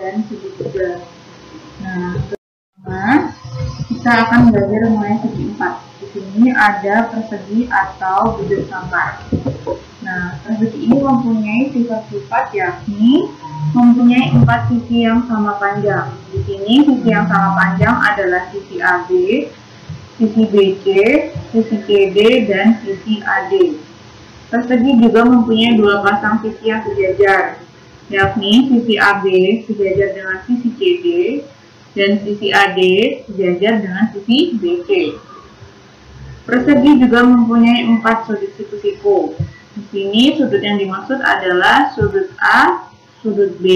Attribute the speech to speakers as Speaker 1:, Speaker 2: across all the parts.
Speaker 1: dan segitiga. Nah, pertama kita akan belajar mengenai segi 4. Di sini ada persegi atau bujur samar. Nah, persegi ini mempunyai sifat-sifat yakni mempunyai 4 sisi yang sama panjang. Di sini sisi yang sama panjang adalah sisi AB, sisi BC, sisi CD, dan sisi AD. Persegi juga mempunyai 2 pasang sisi yang sejajar, yakni sisi AB sejajar dengan sisi CD dan sisi AD sejajar dengan sisi BC. Persegi juga mempunyai 4 sudut siku-siku. Di sini sudut yang dimaksud adalah sudut A, sudut B,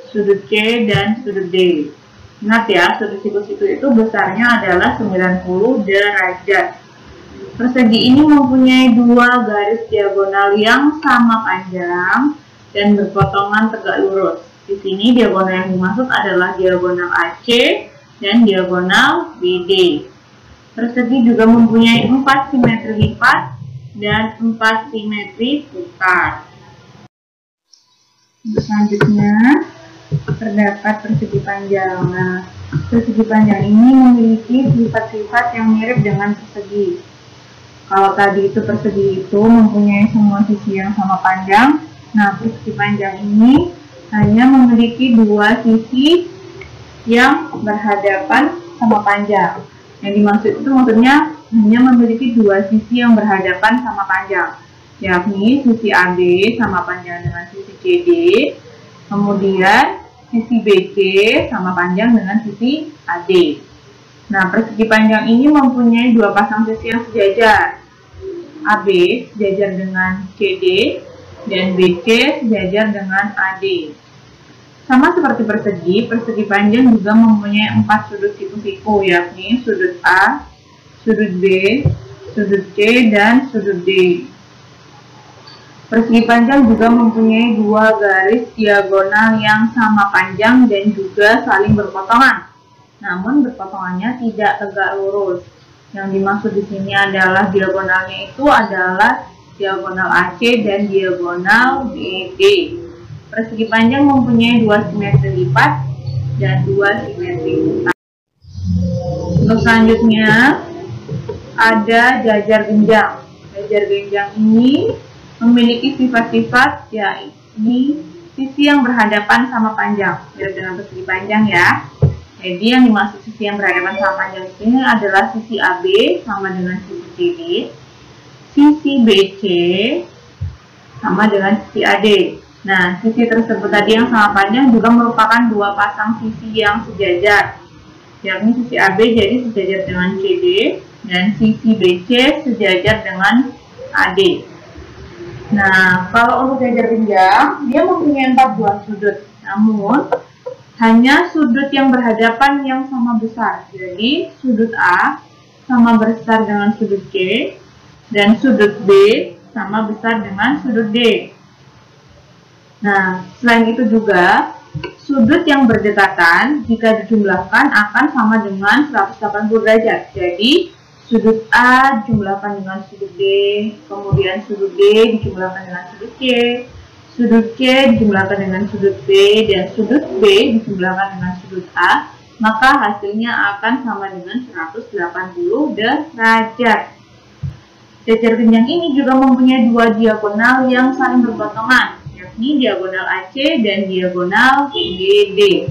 Speaker 1: sudut C, dan sudut D. Ingat ya, sudut siku-siku itu besarnya adalah 90 derajat. Persegi ini mempunyai 2 garis diagonal yang sama panjang dan berpotongan tegak lurus. Di sini diagonal yang dimaksud adalah diagonal AC dan diagonal BD. Persegi juga mempunyai 4 simetri lipat dan 4 simetri putar. Selanjutnya terdapat persegi panjang. Nah, persegi panjang ini memiliki sifat-sifat yang mirip dengan persegi. Kalau tadi itu persegi itu mempunyai semua sisi yang sama panjang, nah persegi panjang ini hanya memiliki 2 sisi yang berhadapan sama panjang. Yang dimaksud itu maksudnya hanya memiliki 2 sisi yang berhadapan sama panjang, yakni sisi AB sama panjang dengan sisi CD, kemudian sisi BC sama panjang dengan sisi AD. Nah, persegi panjang ini mempunyai 2 pasang sisi yang sejajar. AB sejajar dengan CD dan BC sejajar dengan AD. Sama seperti persegi, persegi panjang juga mempunyai 4 sudut siku-siku, yakni sudut A, sudut B, sudut C, dan sudut D. Persegi panjang juga mempunyai 2 garis diagonal yang sama panjang dan juga saling berpotongan. Namun berpotongannya tidak tegak lurus. Yang dimaksud di sini adalah diagonalnya itu adalah diagonal AC dan diagonal BD. Persegi panjang mempunyai 2 simetri lipat dan 2 simetri putar. Untuk selanjutnya ada jajar genjang. Jajar genjang ini memiliki sifat-sifat yakni sisi yang berhadapan sama panjang, mirip dengan persegi panjang ya. Jadi yang dimaksud sisi yang berhadapan sama panjang ini adalah sisi AB sama dengan sisi CD, sisi BC sama dengan sisi AD. Nah, sisi tersebut tadi yang sama panjang juga merupakan 2 pasang sisi yang sejajar, yakni sisi AB jadi sejajar dengan CD dan sisi BC sejajar dengan AD. Nah, kalau untuk jajar genjang, dia mempunyai 4 buah sudut, namun hanya sudut yang berhadapan yang sama besar. Jadi, sudut A sama besar dengan sudut C, dan sudut B sama besar dengan sudut D. Nah, selain itu juga, sudut yang berdekatan jika dijumlahkan akan sama dengan 180 derajat. Jadi, sudut A dijumlahkan dengan sudut D, kemudian sudut D dijumlahkan dengan sudut C, sudut C dijumlahkan dengan sudut B, dan sudut B dijumlahkan dengan sudut A, maka hasilnya akan sama dengan 180 derajat. Jajar genjang ini juga mempunyai 2 diagonal yang saling berpotongan, yakni diagonal AC dan diagonal BD.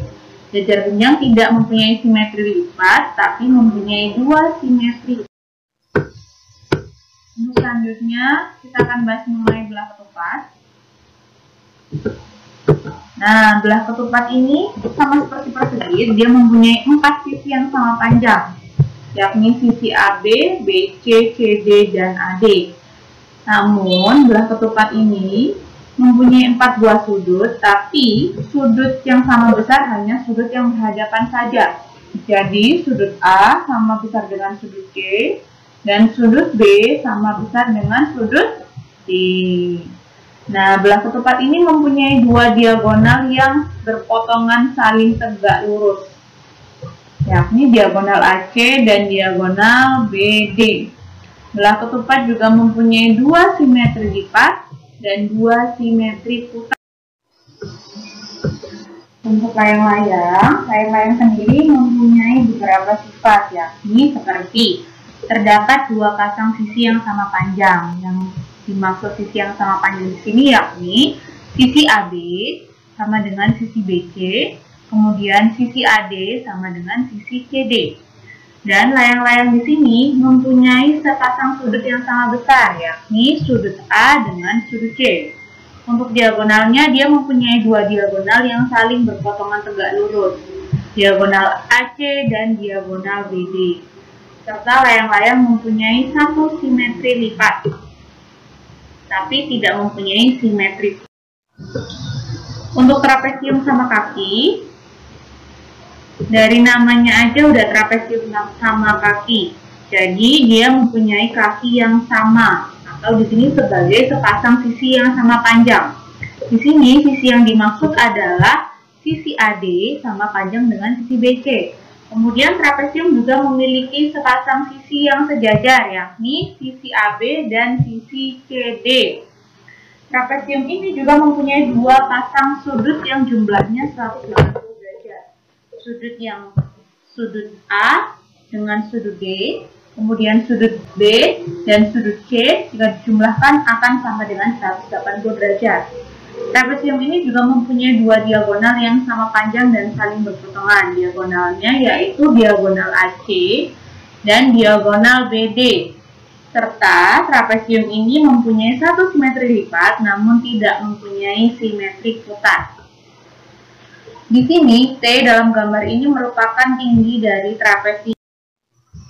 Speaker 1: Jajar genjang tidak mempunyai simetri lipat, tapi mempunyai 2 simetri. Untuk selanjutnya, kita akan bahas mengenai belah ketupat. Nah, belah ketupat ini sama seperti persegi, dia mempunyai 4 sisi yang sama panjang, yakni sisi AB, BC, CD, dan AD. Namun, belah ketupat ini mempunyai 4 buah sudut, tapi sudut yang sama besar hanya sudut yang berhadapan saja. Jadi, sudut A sama besar dengan sudut C, dan sudut B sama besar dengan sudut D. Nah, belah ketupat ini mempunyai 2 diagonal yang berpotongan saling tegak lurus, yakni diagonal AC dan diagonal BD. Belah ketupat juga mempunyai 2 simetri lipat dan 2 simetri putar. Untuk layang-layang sendiri mempunyai beberapa sifat, yakni seperti terdapat dua pasang sisi yang sama panjang. Yang dimaksud sisi yang sama panjang di sini yakni sisi AB sama dengan sisi BC, kemudian sisi AD sama dengan sisi CD. Dan layang-layang di sini mempunyai sepasang sudut yang sama besar, yakni sudut A dengan sudut C. Untuk diagonalnya, dia mempunyai dua diagonal yang saling berpotongan tegak lurus, diagonal AC dan diagonal BD. Serta layang-layang mempunyai satu simetri lipat, tapi tidak mempunyai simetri. Untuk trapesium sama kaki, dari namanya aja udah trapesium sama kaki, jadi dia mempunyai kaki yang sama, atau di sini sebagai sepasang sisi yang sama panjang. Di sini sisi yang dimaksud adalah sisi AD sama panjang dengan sisi BC. Kemudian trapesium juga memiliki sepasang sisi yang sejajar, yakni sisi AB dan sisi CD. Trapesium ini juga mempunyai dua pasang sudut yang jumlahnya 180 derajat. Sudut A dengan sudut D, kemudian sudut B dan sudut C jika dijumlahkan akan sama dengan 180 derajat. Trapesium ini juga mempunyai dua diagonal yang sama panjang dan saling berpotongan. Diagonalnya yaitu diagonal AC dan diagonal BD. Serta trapesium ini mempunyai satu simetri lipat namun tidak mempunyai simetri putar. Di sini T dalam gambar ini merupakan tinggi dari trapesium.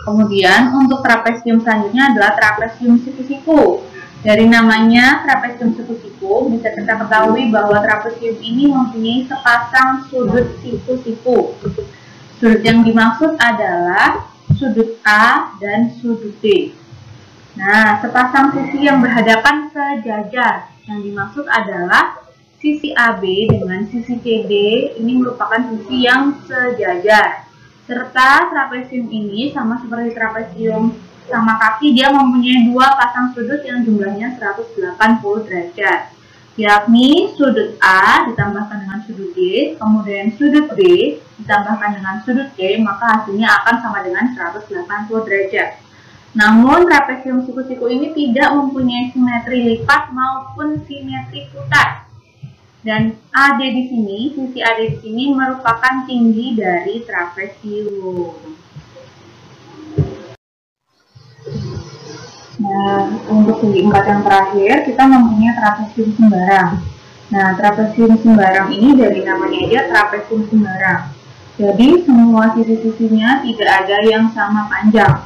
Speaker 1: Kemudian untuk trapesium selanjutnya adalah trapesium siku-siku. Dari namanya trapesium siku-siku bisa kita ketahui bahwa trapesium ini mempunyai sepasang sudut siku-siku. Sudut yang dimaksud adalah sudut A dan sudut D. Nah, sepasang sisi yang berhadapan sejajar yang dimaksud adalah sisi AB dengan sisi CD ini merupakan sisi yang sejajar. Serta trapesium ini sama seperti trapesium sama kaki, dia mempunyai dua pasang sudut yang jumlahnya 180 derajat. Yakni sudut A ditambahkan dengan sudut D, kemudian sudut B ditambahkan dengan sudut C, maka hasilnya akan sama dengan 180 derajat. Namun trapesium siku-siku ini tidak mempunyai simetri lipat maupun simetri putar. Dan AD di sini, sisi AD di sini merupakan tinggi dari trapesium. Nah, untuk segi empat yang terakhir, kita mempunyai trapesium sembarang. Nah, trapesium sembarang ini dari namanya aja trapesium sembarang. Jadi, semua sisi-sisinya tidak ada yang sama panjang.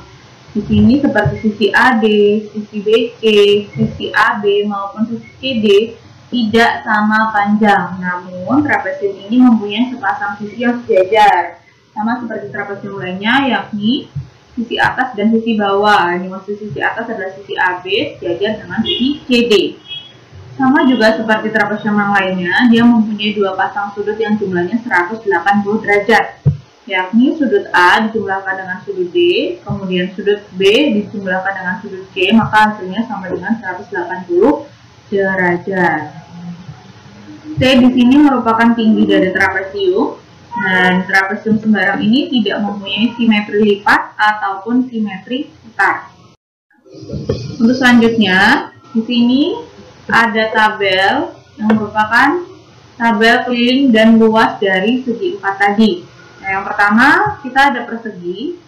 Speaker 1: Di sini seperti sisi AD, sisi BC, sisi AB maupun sisi CD tidak sama panjang, namun trapesium ini mempunyai sepasang sisi yang sejajar, sama seperti trapesium lainnya, yakni sisi atas dan sisi bawah. Ini maksud sisi atas adalah sisi AB sejajar dengan sisi CD. Sama juga seperti trapesium yang lainnya, dia mempunyai dua pasang sudut yang jumlahnya 180 derajat, yakni sudut A dijumlahkan dengan sudut D, kemudian sudut B dijumlahkan dengan sudut C, maka hasilnya sama dengan 180 derajat. T di sini merupakan tinggi dari trapesium, dan trapesium sembarang ini tidak mempunyai simetri lipat ataupun simetri putar. Untuk selanjutnya, di sini ada tabel yang merupakan tabel keliling dan luas dari segi 4 tadi. Nah, yang pertama kita ada persegi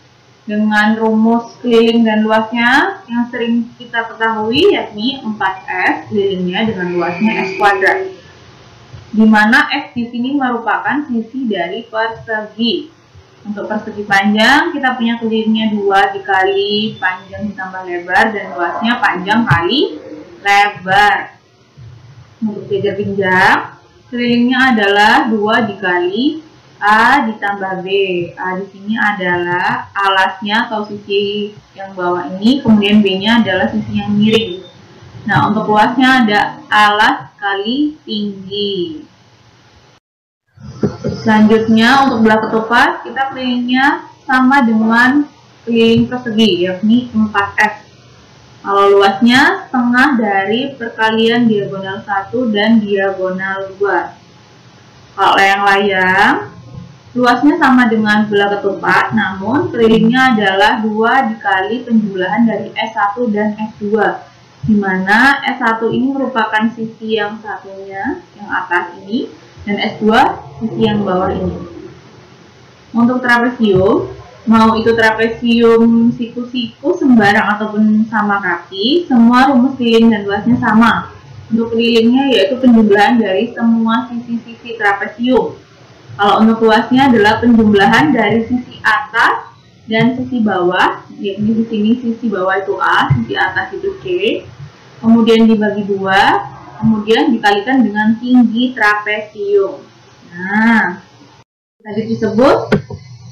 Speaker 1: dengan rumus keliling dan luasnya yang sering kita ketahui, yakni 4S kelilingnya dengan luasnya S kuadrat. Di mana X di sini merupakan sisi dari persegi. Untuk persegi panjang, kita punya kelilingnya 2 dikali panjang ditambah lebar dan luasnya panjang kali lebar. Untuk jajar pinjang, kelilingnya adalah 2 dikali A ditambah B. A di sini adalah alasnya atau sisi yang bawah ini, kemudian B-nya adalah sisi yang miring. Nah, untuk luasnya ada alas kali tinggi. Selanjutnya untuk belah ketupat, kita kelilingnya sama dengan keliling persegi, yakni 4S. Kalau luasnya setengah dari perkalian diagonal 1 dan diagonal 2. Kalau layang-layang, luasnya sama dengan bola ketupat, namun kelilingnya adalah 2 dikali penjumlahan dari S1 dan S2, di mana S1 ini merupakan sisi yang satunya, yang atas ini, dan S2 sisi yang bawah ini. Untuk trapesium, mau itu trapesium siku-siku, sembarang, ataupun sama kaki, semua rumus keliling dan luasnya sama. Untuk kelilingnya yaitu penjumlahan dari semua sisi-sisi trapesium. Kalau untuk luasnya adalah penjumlahan dari sisi atas dan sisi bawah, yakni di sini sisi bawah itu A, sisi atas itu C, kemudian dibagi 2, kemudian dikalikan dengan tinggi trapesium. Nah, tadi disebut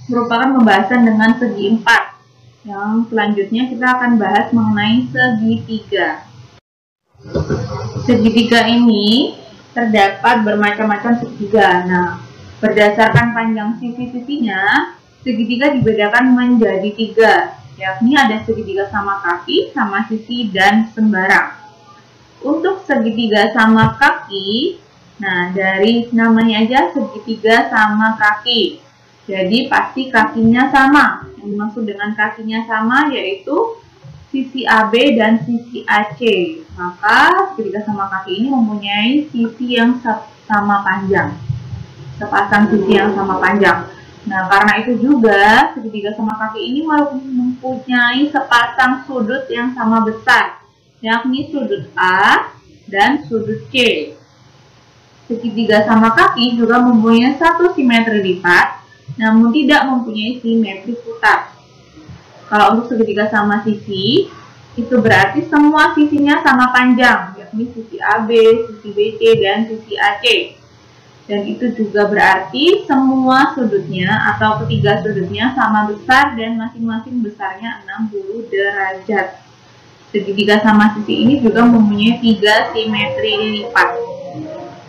Speaker 1: merupakan pembahasan dengan segi 4. Yang selanjutnya kita akan bahas mengenai segitiga. Segitiga ini terdapat bermacam-macam segitiga. Nah, berdasarkan panjang sisi-sisinya, segitiga dibedakan menjadi 3, yakni ada segitiga sama kaki, sama sisi, dan sembarang. Untuk segitiga sama kaki, nah dari namanya aja segitiga sama kaki. Jadi pasti kakinya sama. Yang dimaksud dengan kakinya sama yaitu sisi AB dan sisi AC. Maka segitiga sama kaki ini mempunyai sisi yang sama panjang. Sepasang sisi yang sama panjang. Nah, karena itu juga segitiga sama kaki ini mempunyai sepasang sudut yang sama besar, yakni sudut A dan sudut C. Segitiga sama kaki juga mempunyai satu simetri lipat, namun tidak mempunyai simetri putar. Kalau untuk segitiga sama sisi, itu berarti semua sisinya sama panjang, yakni sisi AB, sisi BC, dan sisi AC. Dan itu juga berarti semua sudutnya atau ketiga sudutnya sama besar dan masing-masing besarnya 60 derajat. Segitiga sama sisi ini juga mempunyai 3 simetri lipat.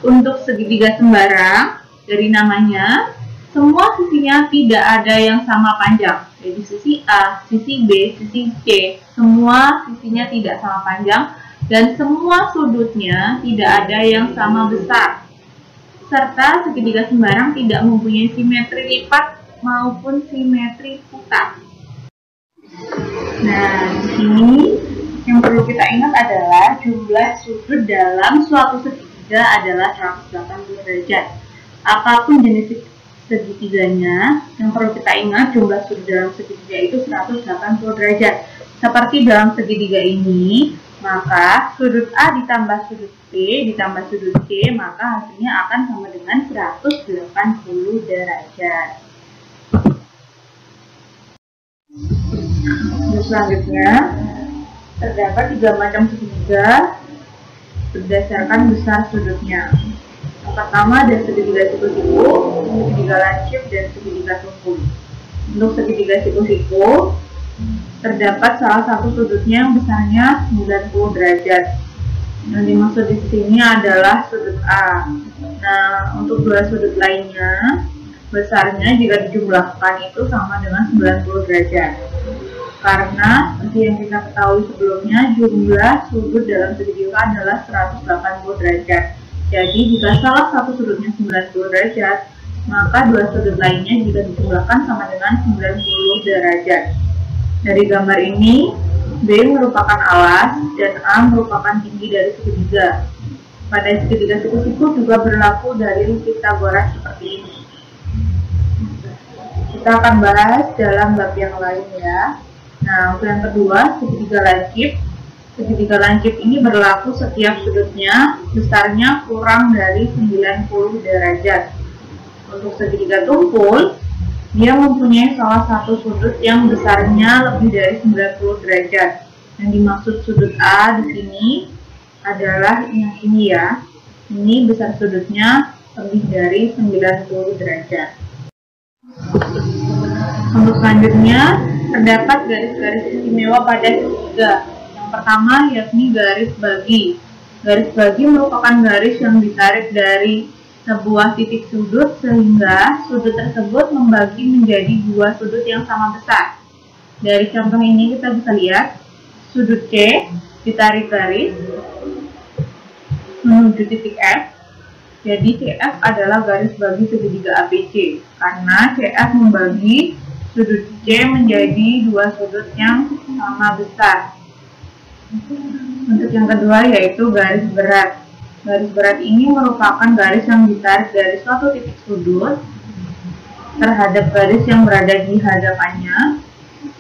Speaker 1: Untuk segitiga sembarang, dari namanya, semua sisinya tidak ada yang sama panjang. Jadi sisi A, sisi B, sisi C, semua sisinya tidak sama panjang dan semua sudutnya tidak ada yang sama besar. Serta segitiga sembarang tidak mempunyai simetri lipat maupun simetri putar. Nah, di sini yang perlu kita ingat adalah jumlah sudut dalam suatu segitiga adalah 180 derajat. Apapun jenis segitiganya, yang perlu kita ingat jumlah sudut dalam segitiga itu 180 derajat. Seperti dalam segitiga ini, maka sudut A ditambah sudut B ditambah sudut C, maka hasilnya akan sama dengan 180 derajat. Selanjutnya, terdapat 3 macam segitiga berdasarkan besar sudutnya. Yang pertama ada segitiga siku-siku, segitiga lancip, dan segitiga tumpul. Untuk segitiga siku-siku, terdapat salah satu sudutnya yang besarnya 90 derajat. Yang dimaksud di sini adalah sudut A. Nah, untuk 2 sudut lainnya, besarnya jika dijumlahkan itu sama dengan 90 derajat. Karena seperti yang kita ketahui sebelumnya, jumlah sudut dalam segitiga adalah 180 derajat. Jadi jika salah satu sudutnya 90 derajat, maka 2 sudut lainnya jika dijumlahkan sama dengan 90 derajat. Dari gambar ini, B merupakan alas dan A merupakan tinggi dari segitiga. Pada segitiga siku-siku juga berlaku dari Pythagoras seperti ini. Kita akan bahas dalam bab yang lain ya. Nah, untuk yang kedua, segitiga lancip. Segitiga lancip ini berlaku setiap sudutnya besarnya kurang dari 90 derajat. Untuk segitiga tumpul, dia mempunyai salah satu sudut yang besarnya lebih dari 90 derajat. Yang dimaksud sudut A di sini adalah yang ini ya. Ini besar sudutnya lebih dari 90 derajat. Untuk selanjutnya, terdapat garis-garis istimewa pada segitiga. Yang pertama yakni garis bagi. Garis bagi merupakan garis yang ditarik dari sebuah titik sudut sehingga sudut tersebut membagi menjadi 2 sudut yang sama besar. Dari contoh ini kita bisa lihat sudut C ditarik garis menuju titik F, Jadi CF adalah garis bagi segitiga ABC, karena CF membagi sudut C menjadi dua sudut yang sama besar. Untuk yang kedua yaitu garis berat. Garis berat ini merupakan garis yang ditarik dari suatu titik sudut terhadap garis yang berada di hadapannya,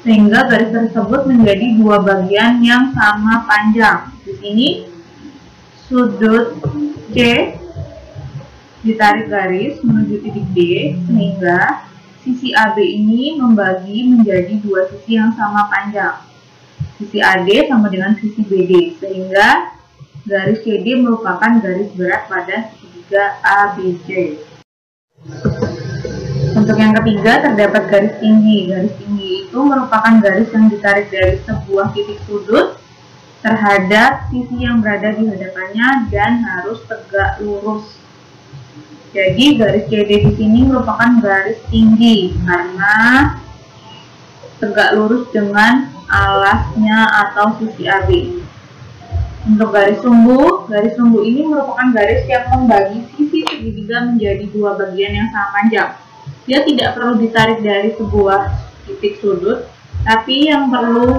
Speaker 1: sehingga garis tersebut menjadi dua bagian yang sama panjang. Di sini sudut C ditarik garis menuju titik D, sehingga sisi AB ini membagi menjadi dua sisi yang sama panjang. Sisi AD sama dengan sisi BD, sehingga garis CD merupakan garis berat pada segitiga ABC. Untuk yang ketiga terdapat garis tinggi. Garis tinggi itu merupakan garis yang ditarik dari sebuah titik sudut terhadap sisi yang berada di hadapannya dan harus tegak lurus. Jadi garis CD di sini merupakan garis tinggi karena tegak lurus dengan alasnya atau sisi AB. Untuk garis sumbu ini merupakan garis yang membagi sisi segitiga menjadi dua bagian yang sama panjang. Dia tidak perlu ditarik dari sebuah titik sudut, tapi yang perlu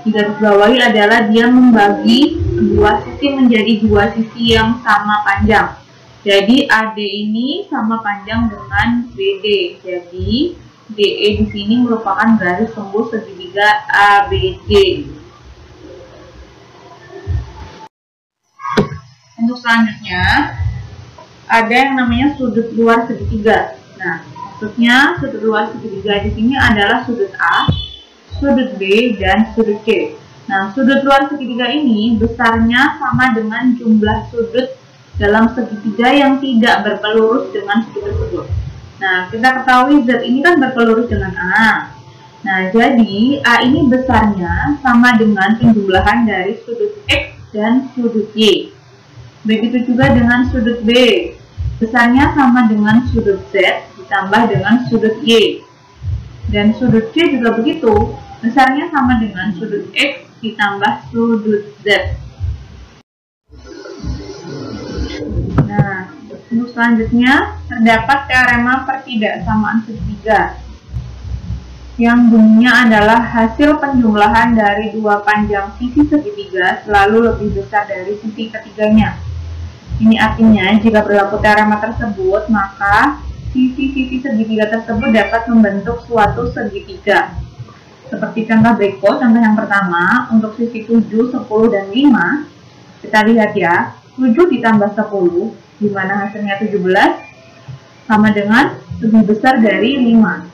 Speaker 1: digarisbawahi adalah dia membagi dua sisi menjadi dua sisi yang sama panjang. Jadi AD ini sama panjang dengan BD. Jadi DE di sini merupakan garis sumbu segitiga ABC. Untuk selanjutnya ada yang namanya sudut luar segitiga. Nah, maksudnya sudut luar segitiga di sini adalah sudut A, sudut B, dan sudut C. Nah, sudut luar segitiga ini besarnya sama dengan jumlah sudut dalam segitiga yang tidak berpelurus dengan segi tersebut. Nah, kita ketahui Z ini kan berpelurus dengan A. Nah, jadi A ini besarnya sama dengan penjumlahan dari sudut X dan sudut Y. Begitu juga dengan sudut B. Besarnya sama dengan sudut Z ditambah dengan sudut Y. Dan sudut C juga begitu. Besarnya sama dengan sudut X ditambah sudut Z. Nah, untuk selanjutnya terdapat teorema pertidaksamaan segitiga yang bunyinya adalah hasil penjumlahan dari dua panjang sisi segitiga selalu lebih besar dari sisi ketiganya. Ini artinya jika berlaku teorema tersebut, maka sisi-sisi segitiga tersebut dapat membentuk suatu segitiga. Seperti contoh berikut, contoh yang pertama, untuk sisi 7, 10, dan 5, kita lihat ya, 7 ditambah 10, di mana hasilnya 17, sama dengan lebih besar dari 5.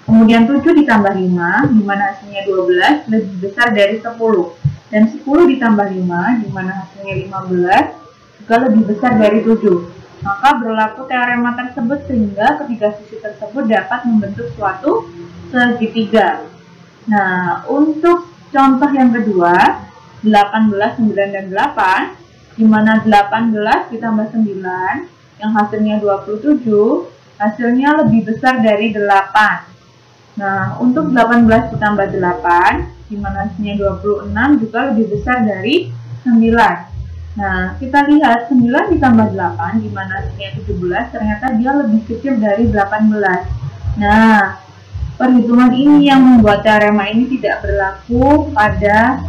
Speaker 1: Kemudian 7 ditambah 5, di mana hasilnya 12, lebih besar dari 10. Dan 10 ditambah 5, di mana hasilnya 15, juga lebih besar dari 7. Maka berlaku teorema tersebut sehingga ketiga sisi tersebut dapat membentuk suatu segitiga. Nah, untuk contoh yang kedua, 18, 9, dan 8, di mana 18 ditambah 9, yang hasilnya 27, hasilnya lebih besar dari 8. Nah, untuk 18 ditambah 8, di mana hasilnya 26, juga lebih besar dari 9. Nah, kita lihat 9 ditambah 8, di mana hasilnya 17, ternyata dia lebih kecil dari 18. Nah, perhitungan ini yang membuat teorema ini tidak berlaku pada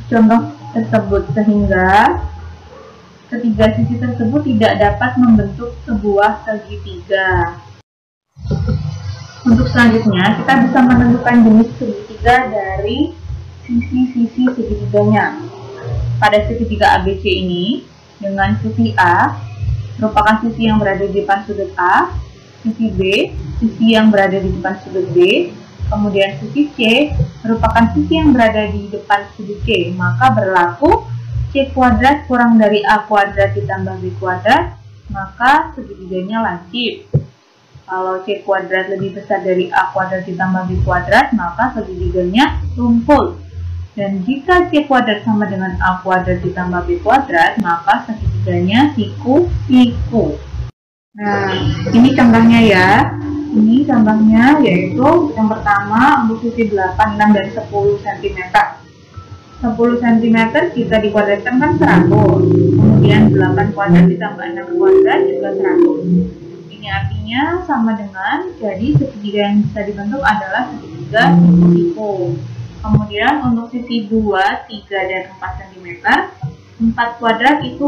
Speaker 1: contoh tersebut, sehingga ketiga sisi tersebut tidak dapat membentuk sebuah segitiga. Untuk selanjutnya, kita bisa menentukan jenis segitiga dari sisi-sisi segitiganya. Pada segitiga ABC ini, dengan sisi A merupakan sisi yang berada di depan sudut A, sisi B, sisi yang berada di depan sudut B, kemudian sisi C merupakan sisi yang berada di depan sudut C, maka berlaku C kuadrat kurang dari A kuadrat ditambah B kuadrat, maka segitiganya lancip. Kalau C kuadrat lebih besar dari A kuadrat ditambah B kuadrat, maka segitiganya tumpul. Dan jika C kuadrat sama dengan A kuadrat ditambah B kuadrat, maka segitiganya siku-siku. Nah, ini contohnya ya. Ini contohnya yaitu yang pertama untuk sisi 8, 6, dan 10 cm. 10 cm kita dikuadratkan kan 100. kemudian 8 kuadrat ditambah 6 kuadrat juga 100. Ini artinya sama dengan, jadi segitiga yang bisa dibentuk adalah segitiga siku-siku. Kemudian untuk sisi 2, 3, dan 4 cm, 4 kuadrat itu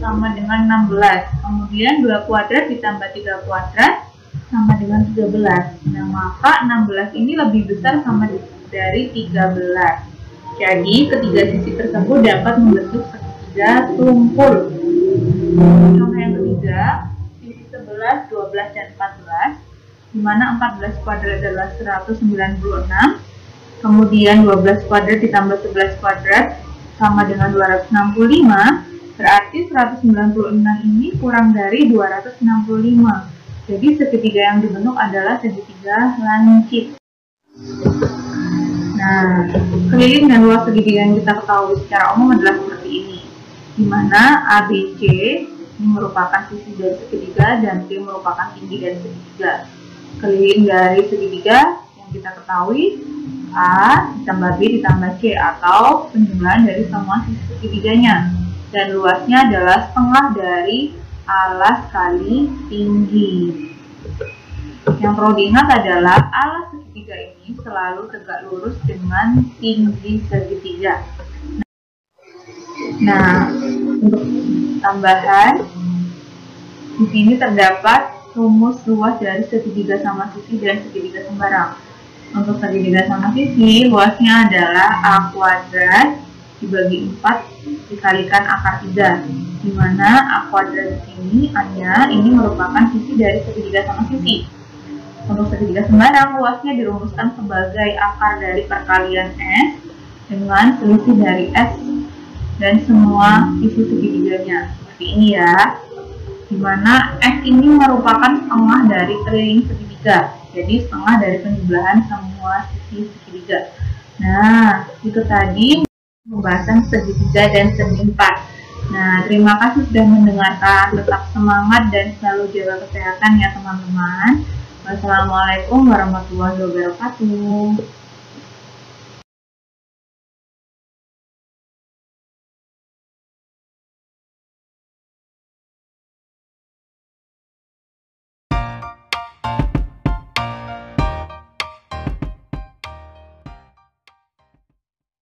Speaker 1: sama dengan 16. Kemudian 2 kuadrat ditambah 3 kuadrat sama dengan 13. Nah, maka 16 ini lebih besar sama dari 13. Jadi, ketiga sisi tersebut dapat membentuk segitiga tumpul. Contoh yang ketiga, sisi 11, 12, dan 14, di mana 14 kuadrat adalah 196. Kemudian 12 kuadrat ditambah 11 kuadrat sama dengan 265, berarti 196 ini kurang dari 265. Jadi segitiga yang dibentuk adalah segitiga lancip. Nah, keliling dan luas segitiga yang kita ketahui secara umum adalah seperti ini, di mana ABC ini merupakan sisi dari segitiga dan C merupakan tinggi dari segitiga. Keliling dari segitiga yang kita ketahui A ditambah B ditambah C, atau penjumlahan dari semua sisi segitiganya, dan luasnya adalah setengah dari alas kali tinggi. Yang perlu diingat adalah alas segitiga ini selalu tegak lurus dengan tinggi segitiga. Nah, untuk tambahan, di sini terdapat rumus luas dari segitiga sama sisi dan segitiga sembarang. Untuk segitiga sama sisi, luasnya adalah A kuadrat dibagi 4 dikalikan akar 3, di mana A kuadrat di sini, A-nya, ini merupakan sisi dari segitiga sama sisi. Untuk segitiga sembarang, luasnya dirumuskan sebagai akar dari perkalian S dengan selisih dari S dan semua sisi segitiganya. Seperti ini ya, di mana S ini merupakan setengah dari keliling segitiga. Jadi setengah dari penjumlahan semua sisi segitiga. Nah, itu tadi pembahasan segitiga dan segi 4. Nah, terima kasih sudah mendengarkan. Tetap semangat dan selalu jaga kesehatan ya teman-teman. Wassalamualaikum warahmatullahi wabarakatuh.